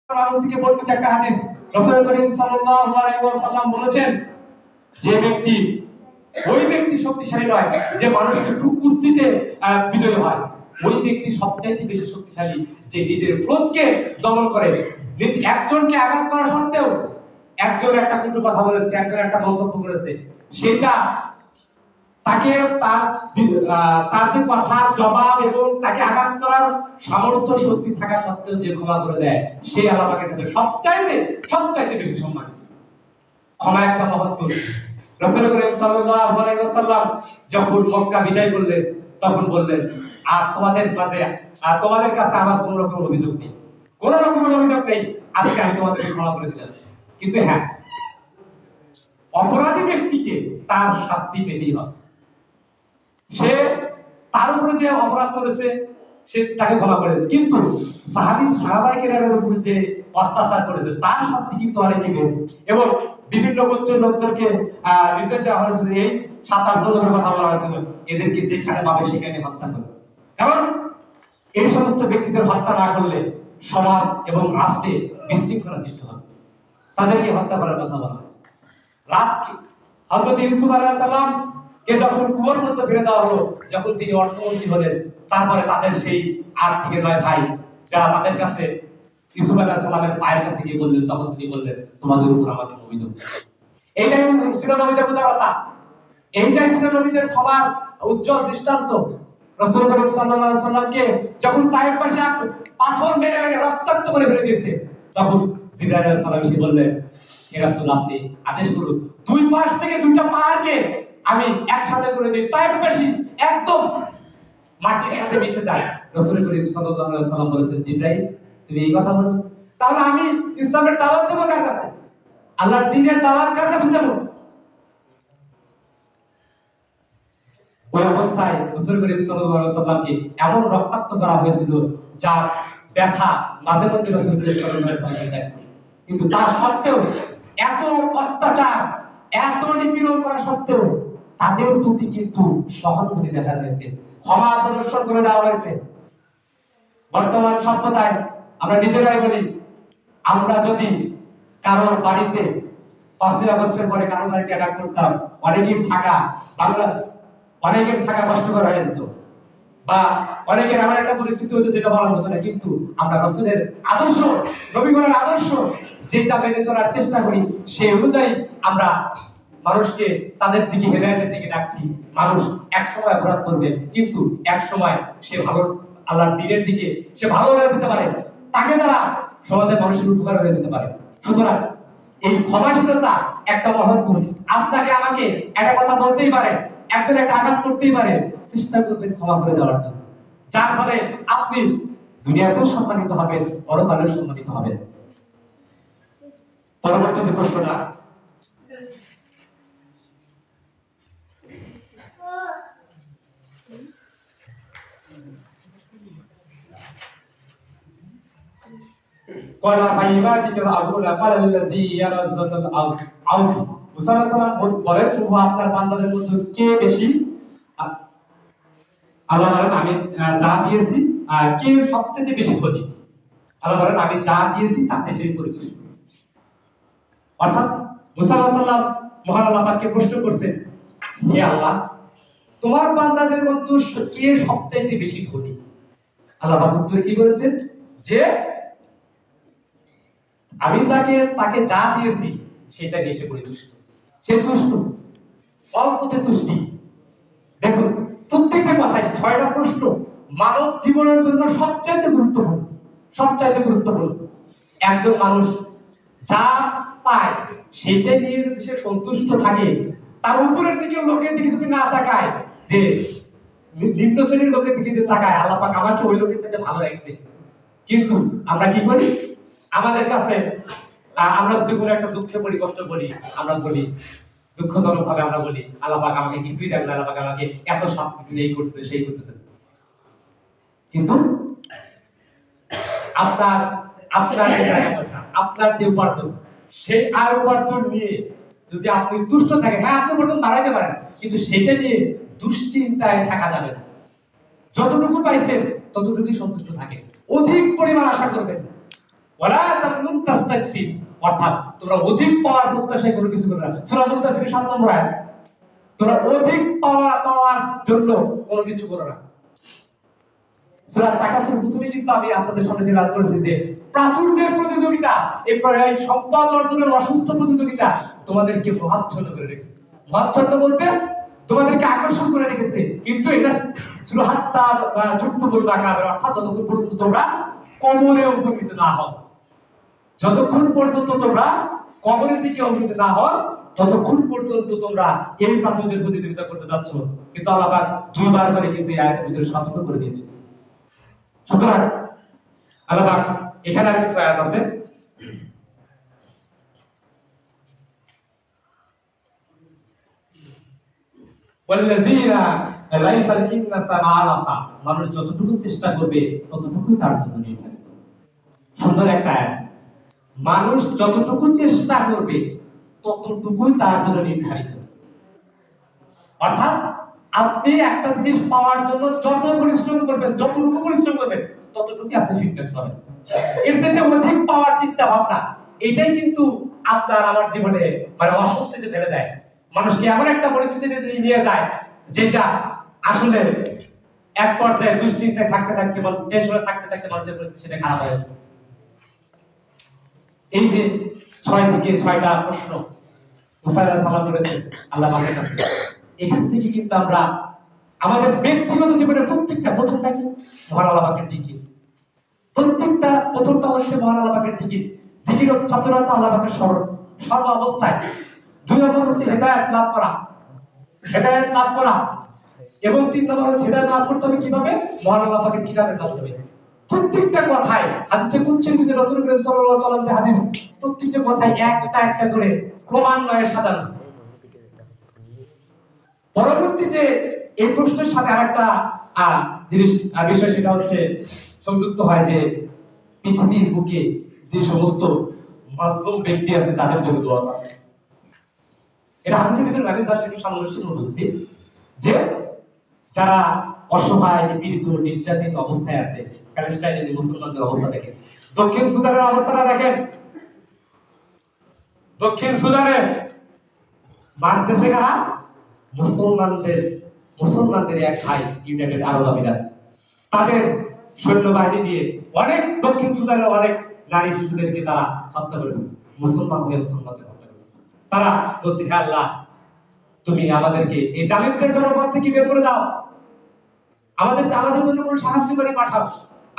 থেকে বর্ণিত একটা হাদিস, রাসূল করিম সাল্লাল্লাহু আলাইহি ওয়াসাল্লাম বলেছেন, যে ব্যক্তি ওই ব্যক্তি শক্তিশালী নয় যে মানুষকে কুস্তিতে বিজয়ী হয়, ওই ব্যক্তি সবচাইতে বেশি শক্তিশালী যে নিজের ক্রোধকে দমন করে। একজনকে আঘাত করা সত্ত্বেও একজন একটা কটু কথা বলেছে, একজন একটা মন্তব্য করেছে, সেটা তাকে তার যে কথার জবাব এবং তাকে আঘাত করার সামর্থ্য শক্তি থাকা সত্ত্বেও যে ক্ষমা করে দেয়, সে আল্লাহ পাকের কাছে সবচাইতে বেশি সম্মানিত। ক্ষমা একটা মহৎ গুণ। রাসূল করিম সাল্লাল্লাহু আলাইহি ওয়াসাল্লাম যখন মক্কা বিজয় করলেন, তখন বললেন, আর তোমাদের কাছে আমার কোনো রকম অভিযোগ নেই, আজকে আমি তোমাদেরকে ক্ষমা করে দিলাম। কিন্তু হ্যাঁ, অপরাধী ব্যক্তিকে তার শাস্তি পেতেই হবে। তার উপরে যে অপরাধ করেছে সে তাকে ক্ষমা করে দিয়েছে, কিন্তু সাহাবায়ে কেরামের উপর যে অত্যাচার করেছে তার শাস্তি কিন্তু অনেকে পেয়েছে। এবং বিভিন্ন গোত্রের লোকদেরকে নির্দেশ দেওয়া হয়েছিল, এই 7-8 জনের কথা বলা হয়েছিল, এদেরকে যেখানে পাবে সেখানে হত্যা করবে। কারণ এই সমস্ত ব্যক্তিদের হত্যা না করলে সমাজ এবং রাষ্ট্রে বিশৃঙ্খলা সৃষ্টি হবে, তাদেরকে হত্যা করার কথা বলা হয়েছে। রাতকে হযরত ইউসুফ আলাইহিস সালাম কে যখন কুয়োর মধ্যে ফেলে দেওয়া হলো, যখন তিনি অর্থমন্ত্রী হলেন, তারপরে তাদের সেই 8 থেকে 9 ভাই যারা তাদের কাছে ইউসুফ আলাইহিস সালামের পায়ের কাছে গিয়ে বললেন, তখন তিনি বললেন, তোমাদের উপর আমাকে অভিযোগ। এইটাই ছিল নবীদের উদারতা, এইটাই ছিল নবীদের ক্ষমার উজ্জ্বল দৃষ্টান্ত। রাসূল করিম সাল্লাল্লাহু আলাইহি সাল্লামকে যখন তায়েফ পাশে পাথর মেরে মেরে রক্তাক্ত করে ফেলে দিয়েছে, তখন জিবরাইল আলাইহিস সালাম এসে বললেন, হে রাসূল, আপনি আদেশ করুন, দুই পাশ থেকে দুইটা পাহাড়কে আমি একসাথে করে দিই, তায়েফবাসী একদম মাটির সাথে মিশে যায়। রাসূল করিম সাল্লাল্লাহু আলাইহি সাল্লাম বলেছেন, জিবরাইল, তুমি এই কথা বলো, তাহলে আমি ইসলামের দাওয়াত দেব কার কাছে? আল্লাহর দ্বীনের দাওয়াত কার কাছে দেব? ওই অবস্থায় রাসূল করিম সাল্লাল্লাহু আলাইহি সাল্লামকে এমন রক্তাক্ত করা হয়েছিল, যার ব্যথা মাঝে মধ্যে রাসূল করিম সাল্লাল্লাহু আলাইহি সাল্লামের যায়। কিন্তু তার সত্ত্বেও, এত অত্যাচার, এত নিপীড়ন করা সত্ত্বেও তাদের প্রতি কিন্তু সহানুভূতি দেখা হয়েছে, ক্ষমা প্রদর্শন করে দেওয়া হয়েছে। বর্তমান সভ্যতায় আমরা নিজেরাই বলি, আমরা যদি কারোর বাড়িতে 5ই আগস্টের পরে কারোর বাড়িতে অ্যাটাক করতাম, অনেকের থাকা কষ্টকর হয়ে যেত, বা অনেকের এমন একটা পরিস্থিতি হতো যেটা বলার মতো না। কিন্তু আমরা রাসূলের আদর্শ, নবীগণের আদর্শ যেটা মেনে চলার চেষ্টা করি, সেই অনুযায়ী আমরা মানুষকে তাদের দিকে, হেদায়েতের দিকে ডাকছি। মানুষ এক সময় অপরাধ করবে, কিন্তু এক সময় সে ভালো, আল্লাহর দ্বীনের দিকে সে ভালো হয়ে যেতে পারে, তাকে দ্বারা সমাজের মানুষের উপকার হয়ে যেতে পারে। সুতরাং এই ক্ষমাশীলতা একটা মহৎ গুণ। আপনাকে আমাকে একটা কথা বলতেই পারে, একজন একটা আঘাত করতেই পারে, চেষ্টা করবেন ক্ষমা করে দেওয়ার জন্য, যার ফলে আপনি দুনিয়াতেও সম্মানিত হবেন, পরকালেও সম্মানিত হবেন। পরবর্তী প্রশ্নটা, قال فعبادك الأبرار قال الذي يرزق الأرض মুসা আলাইহিস সালাম বলেন, প্রভু আপনার বান্দাদের মধ্যে কে বেশি, আল্লাহ বলেন, আমি যা দিয়েছি, আর কে সবচেয়ে বেশি ধনী? আল্লাহ বলেন, আমি যা দিয়েছি তাতে সে পরিতুষ্ট। অর্থাৎ মুসা আলাইহিস সালাম মহান আল্লাহ পাককে প্রশ্ন করছেন, হে আল্লাহ, তোমার বান্দাদের মধ্যে কে সবচেয়ে বেশি ধনী? আল্লাহ পাক উত্তরে কি বলেছেন, যে আমি তাকে যা দিয়েছি সেটা নিয়ে সে পরিতুষ্ট, সে তুষ্ট, অল্পতে তুষ্টি। দেখুন, প্রত্যেকটা কথায় 6টা প্রশ্ন মানব জীবনের জন্য সবচাইতে গুরুত্বপূর্ণ। একজন মানুষ যা পায় সেটা নিয়ে যদি সে সন্তুষ্ট থাকে, তার উপরের দিকে লোকের দিকে যদি না তাকায়, যে নিম্ন শ্রেণীর লোকের দিকে যদি তাকায়, আল্লাহ পাক আমাকে ওই লোকের সাথে ভালো রাখছে। কিন্তু আমরা কি করি, আমাদের কাছে আমরা যদি কোনো একটা দুঃখে পড়ি, কষ্ট করি, আমরা বলি, দুঃখজনক ভাবে আমরা বলি, আল্লাহ পাক আমাকে কিছুই দেন না, আল্লাহ পাক আমাকে এত শাস্তি দিলে, এই করতেছে সেই করতেছে। কিন্তু আপনার যে উপার্জন, সেই আয় উপার্জন নিয়ে যদি আপনি তুষ্ট থাকেন, হ্যাঁ আপনি উপার্জন বাড়াইতে পারেন, কিন্তু সেটা নিয়ে দুশ্চিন্তায় থাকা যাবে না। যতটুকু পাইছেন ততটুকুই সন্তুষ্ট থাকেন, অধিক পরিমাণ আশা করবেন। ওয়ালা তামনুন তাস্তাকসির, অর্থাৎ তোমরা অধিক পাওয়ার প্রত্যাশায় কোনো কিছু করবে না। সূরা মুত্তাসির 7 নম্বর আয়াত। তোমরা অধিক পাওয়ার জন্য কোনো কিছু করো না। সূরা তাকাসুর প্রথমেই কিন্তু আমি আপনাদের সামনে তেলাওয়াত করেছি যে প্রাচুর্যের প্রতিযোগিতা, এই সম্পদ অর্জনের অসুস্থ প্রতিযোগিতা তোমাদেরকে মহাচ্ছন্ন করে রেখেছে। মহাচ্ছন্ন বলতে তোমাদেরকে আকর্ষণ করে রেখেছে, কিন্তু এটা শুধু হাত্তা বা যুক্ত বলবা কাবে, অর্থাৎ যতক্ষণ পর্যন্ত তোমরা কবরে উপনীত না হও, যতক্ষণ পর্যন্ত তোমরা কবরের দিকে উপনীত না হও, ততক্ষণ পর্যন্ত তোমরা এই প্রাচুর্যের প্রতিযোগিতা করতে যাচ্ছ। কিন্তু আল্লাহ পাক দুইবার করে কিন্তু এই আয়াতের ভিতরে সতর্ক করে দিয়েছে। সুতরাং আল্লাহ পাক এখানে আর কিছু আয়াত আছে, ওয়াল্লাযীনা লাইসাল ইন্নাসা মা'আলাসা, মানুষ যতটুকু চেষ্টা করবে ততটুকুই তার জন্য নির্ধারিত। সুন্দর একটা আয়াত, মানুষ যতটুকু চেষ্টা করবে ততটুকুই তার জন্য নির্ধারিত। অর্থাৎ আপনি একটা জিনিস পাওয়ার জন্য যত পরিশ্রম করবেন, যতটুকু পরিশ্রম করবেন ততটুকুই আপনি ফিটনেস পাবেন। এর থেকে অধিক পাওয়ার চিন্তা ভাবনা, এটাই কিন্তু আপনার আমার জীবনে মানে অস্বস্তিতে ফেলে দেয়। মানুষকে এমন একটা পরিস্থিতিতে নিয়ে যায় যেটা আসলে এক পর্যায়ে দুশ্চিন্তায় থাকতে থাকতে, টেনশনে থাকতে থাকতে মানুষের পরিস্থিতি সেটা খারাপ হয়ে যায়। এই যে 6 থেকে 6টা প্রশ্ন মুসা আলাইহিস সালাম করেছেন আল্লাহ পাকের কাছে, এখান থেকে কিন্তু আমরা আমাদের ব্যক্তিগত জীবনের প্রথমটা কি মহান আল্লাহ পাকের জিকির। প্রথমটা হচ্ছে মহান আল্লাহ পাকের জিকির। জিকির শব্দের অর্থ আল্লাহ পাকের স্মরণ সর্ব অবস্থায়। 2 নম্বর হচ্ছে হেদায়েত লাভ করা, এবং 3 নম্বর হচ্ছে হেদায়েত লাভ করতে হবে কিভাবে? মহান আল্লাহ পাকের কিতাবের মাধ্যমে। প্রত্যেকটা কথায় হাদিসে কুদসির ভিতরে রাসূল করিম সাল্লাল্লাহু আলাইহি ওয়াসাল্লাম যে হাদিস, প্রত্যেকটা কথায় একটা করে ক্রমান্বয়ে সাজানো। পরবর্তী যে এই প্রশ্নের সাথে আরেকটা বিষয়, সেটা হচ্ছে সংযুক্ত হয় যে পৃথিবীর বুকে যে সমস্ত মাজলুম ব্যক্তি আছে তাদের জন্য দোয়া করা। এটা হাদিসের ভিতরে আমি জাস্ট একটু সামঞ্জস্য বলছি যে যারা অসহায়, নিপীড়িত, নির্যাতিত অবস্থায় আছে, প্যালেস্টাইনের মুসলমানদের অবস্থা দেখেন, দক্ষিণ সুদানের অবস্থাটা দেখেন। দক্ষিণ সুদানে মারতেছে কারা? মুসলমানদের এক ভাই ইউনাইটেড আরব আমিরাত, তাদের সৈন্যবাহিনী দিয়ে অনেক দক্ষিণ সুদানের অনেক নারী শিশুদেরকে তারা হত্যা করে দিয়েছে। মুসলমানদের হত্যা করেছে। তারা বলছে, হে আল্লাহ, তুমি আমাদেরকে এই জালিমদের জনপদ থেকে বের করে দাও, আমাদের জন্য কোনো সাহায্যকারী পাঠাও।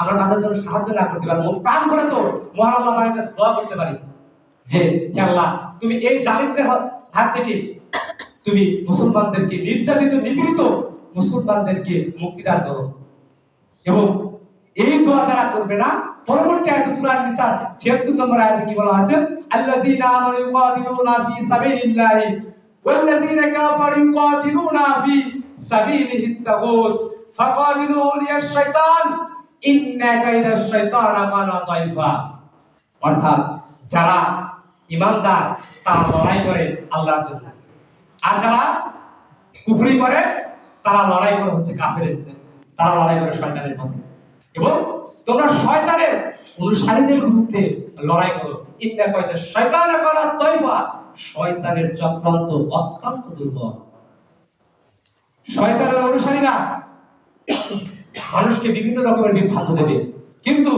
আমরা তাদের জন্য সাহায্য না করতে পারি, প্রাণ করে তো মহান আল্লাহ পাকের কাছে দোয়া করতে পারি যে হে আল্লাহ, তুমি এই জালিমদের হাত থেকে তুমি মুসলমানদেরকে, নির্যাতিত নিপীড়িত মুসলমানদেরকে মুক্তি দান করো। এবং এই দোয়া যারা করবে না, পরবর্তী আয়াতে সূরা আন-নিসা ৭৬ নম্বর আয়াতে কি বলা আছে? আল্লাযীনা আমানু ইউকাতিলুনা ফি সাবিলিল্লাহি ওয়াল্লাযীনা কাফারু ইউকাতিলুনা ফি সাবিলিহিত তাগুত ফাকাতিলু আউলিয়াশ শাইতান ইন্না কাইদাশ শাইতানা কানা দাইফা। অর্থাৎ যারা ঈমানদার তারা লড়াই করে আল্লাহর জন্য, আর যারা কুফরি করে তারা লড়াই করে হচ্ছে কাফেরের, তারা লড়াই করে শয়তানের পথে। এবং তোমরা শয়তানের অনুসারীদের বিরুদ্ধে লড়াই করো। ইন্না কাইদাশ শাইতানা কানা দাইফা, শয়তানের চক্রান্ত অত্যন্ত দুর্বল। শয়তানের অনুসারীরা মানুষকে বিভিন্ন রকমের বিভ্রান্ত দেবে, কিন্তু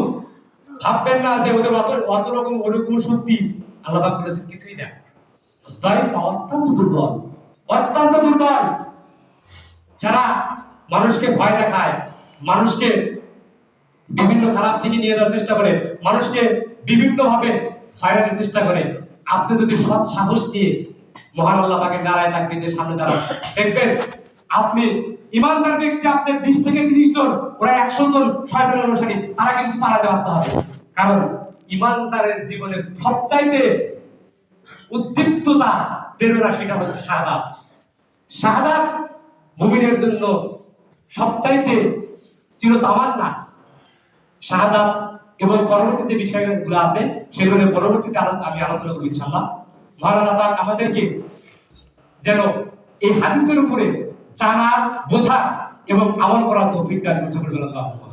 ভাববেন না যে ওদের অত রকম ওরকম শক্তি আল্লাহ পাক বলেছেন কিছুই না। দাইফা, অত্যন্ত দুর্বল। যারা মানুষকে ভয় দেখায়, মানুষকে বিভিন্ন খারাপ দিকে নিয়ে যাওয়ার চেষ্টা করে, মানুষকে বিভিন্ন ভাবে হয়রানির চেষ্টা করে, আপনি যদি সৎ সাহস দিয়ে মহান আল্লাহ পাকের নারায়ে তাকবীরের সামনে দাঁড়ান, দেখবেন আপনি ইমানদার ব্যক্তি, আপনার 20 থেকে 30 জন, ওরা 100 জন শয়তানের অনুসারী, তারা কিন্তু পালাতে পারতে হবে। কারণ ইমানদারের জীবনে সবচাইতে উদ্দীপ্ততা প্রেরণা সেটা হচ্ছে শাহাদাত। শাহাদাত মুমিনের জন্য সবচাইতে চিরতামান্না। শাহাদাত এবং পরবর্তী যে বিষয়গুলো আছে সেগুলো পরবর্তীতে আমি আলোচনা করব ইনশাআল্লাহ। মহান আল্লাহ পাক আমাদেরকে যেন এই হাদিসের উপরে জানার, বোঝার এবং আমল করার তৌফিক দান করুন।